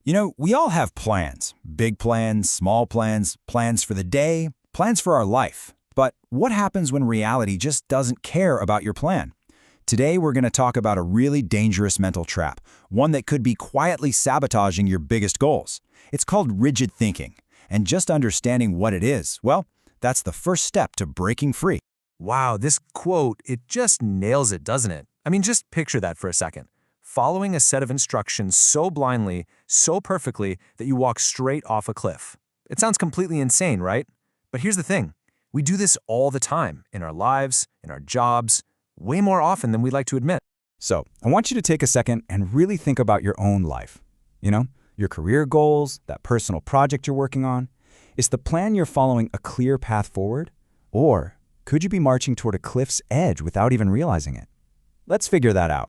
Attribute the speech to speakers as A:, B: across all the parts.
A: We all have plans. Big plans, small plans, plans for the day, plans for our life. But what happens when reality just doesn't care about your plan? Today, we're going to talk about a really dangerous mental trap, one that could be quietly sabotaging your biggest goals. It's called rigid thinking. And just understanding what it is, well, that's the first step to breaking free.
B: Wow, this quote, it just nails it, doesn't it? I mean, just picture that for a second. Following a set of instructions so blindly, so perfectly, that you walk straight off a cliff. It sounds completely insane, right? But here's the thing. We do this all the time, in our lives, in our jobs, way more often than we'd like to admit.
A: So, I want you to take a second and really think about your own life. Your career goals, that personal project you're working on. Is the plan you're following a clear path forward? Or could you be marching toward a cliff's edge without even realizing it? Let's figure that out.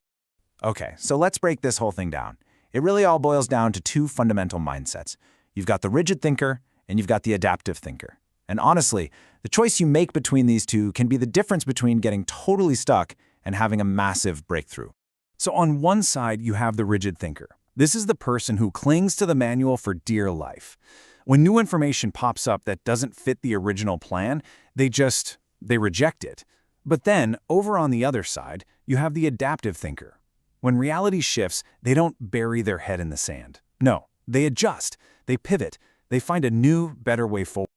A: Okay, so let's break this whole thing down. It really all boils down to two fundamental mindsets. You've got the rigid thinker and you've got the adaptive thinker. And honestly, the choice you make between these two can be the difference between getting totally stuck and having a massive breakthrough. So on one side, you have the rigid thinker. This is the person who clings to the manual for dear life. When new information pops up that doesn't fit the original plan, they reject it. But then, over on the other side, you have the adaptive thinker. When reality shifts, they don't bury their head in the sand. No, they adjust, they pivot, they find a new, better way forward.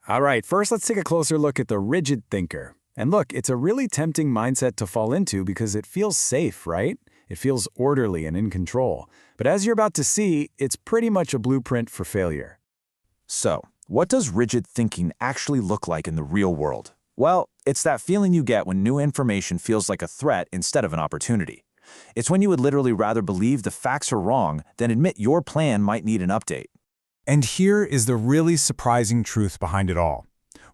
A: All right, first let's take a closer look at the rigid thinker. And look, it's a really tempting mindset to fall into because it feels safe, right? It feels orderly and in control. But as you're about to see, it's pretty much a blueprint for failure. So, what does rigid thinking actually look like in the real world? Well, it's that feeling you get when new information feels like a threat instead of an opportunity. It's when you would literally rather believe the facts are wrong than admit your plan might need an update.
C: And here is the really surprising truth behind it all.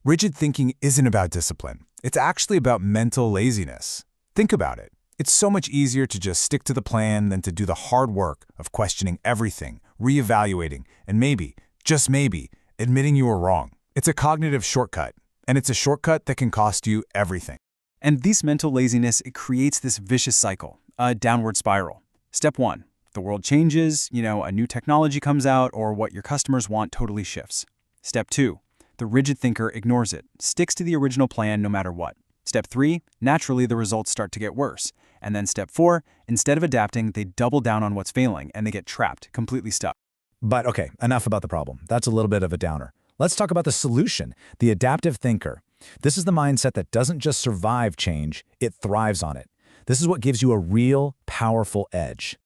C: Rigid thinking isn't about discipline. It's actually about mental laziness. Think about it. It's so much easier to just stick to the plan than to do the hard work of questioning everything, reevaluating, and maybe, just maybe, admitting you were wrong. It's a cognitive shortcut, and it's a shortcut that can cost you everything.
A: And this mental laziness, it creates this vicious cycle, a downward spiral. Step 1, the world changes, a new technology comes out, or what your customers want totally shifts. Step 2, the rigid thinker ignores it, sticks to the original plan no matter what. Step 3, naturally the results start to get worse. And then step 4, instead of adapting, they double down on what's failing and they get trapped, completely stuck.
D: But okay, enough about the problem. That's a little bit of a downer. Let's talk about the solution, the adaptive thinker. This is the mindset that doesn't just survive change, it thrives on it. This is what gives you a real, powerful edge.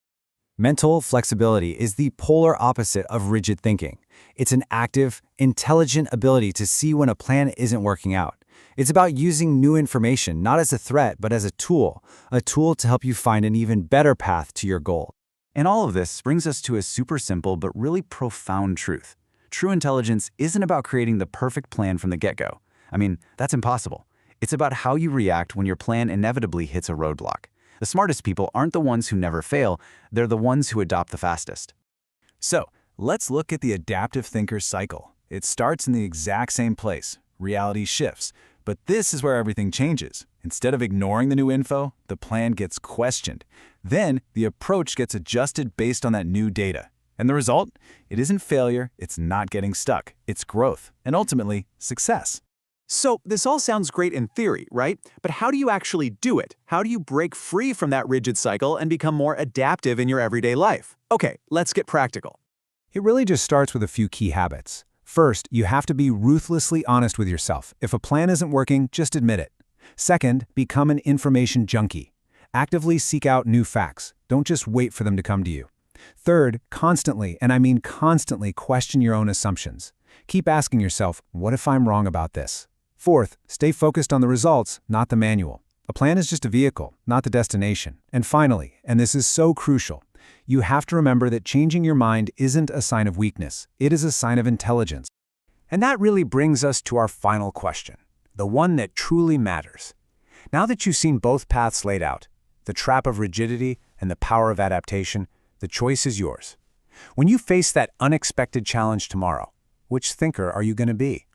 A: Mental flexibility is the polar opposite of rigid thinking. It's an active, intelligent ability to see when a plan isn't working out. It's about using new information not as a threat, but as a tool to help you find an even better path to your goal. And all of this brings us to a super simple but really profound truth. True intelligence isn't about creating the perfect plan from the get-go. I mean, that's impossible. It's about how you react when your plan inevitably hits a roadblock. The smartest people aren't the ones who never fail, they're the ones who adopt the fastest. So, let's look at the adaptive thinker's cycle. It starts in the exact same place. Reality shifts. But this is where everything changes. Instead of ignoring the new info, the plan gets questioned. Then, the approach gets adjusted based on that new data. And the result? It isn't failure, it's not getting stuck. It's growth, and ultimately, success.
E: So this all sounds great in theory, right? But how do you actually do it? How do you break free from that rigid cycle and become more adaptive in your everyday life? Okay, let's get practical.
C: It really just starts with a few key habits. First, you have to be ruthlessly honest with yourself. If a plan isn't working, just admit it. Second, become an information junkie. Actively seek out new facts. Don't just wait for them to come to you. Third, constantly, and I mean constantly, question your own assumptions. Keep asking yourself, what if I'm wrong about this? Fourth, stay focused on the results, not the manual. A plan is just a vehicle, not the destination. And finally, and this is so crucial, you have to remember that changing your mind isn't a sign of weakness. It is a sign of intelligence. And that really brings us to our final question, the one that truly matters. Now that you've seen both paths laid out, the trap of rigidity and the power of adaptation, the choice is yours. When you face that unexpected challenge tomorrow, which thinker are you going to be?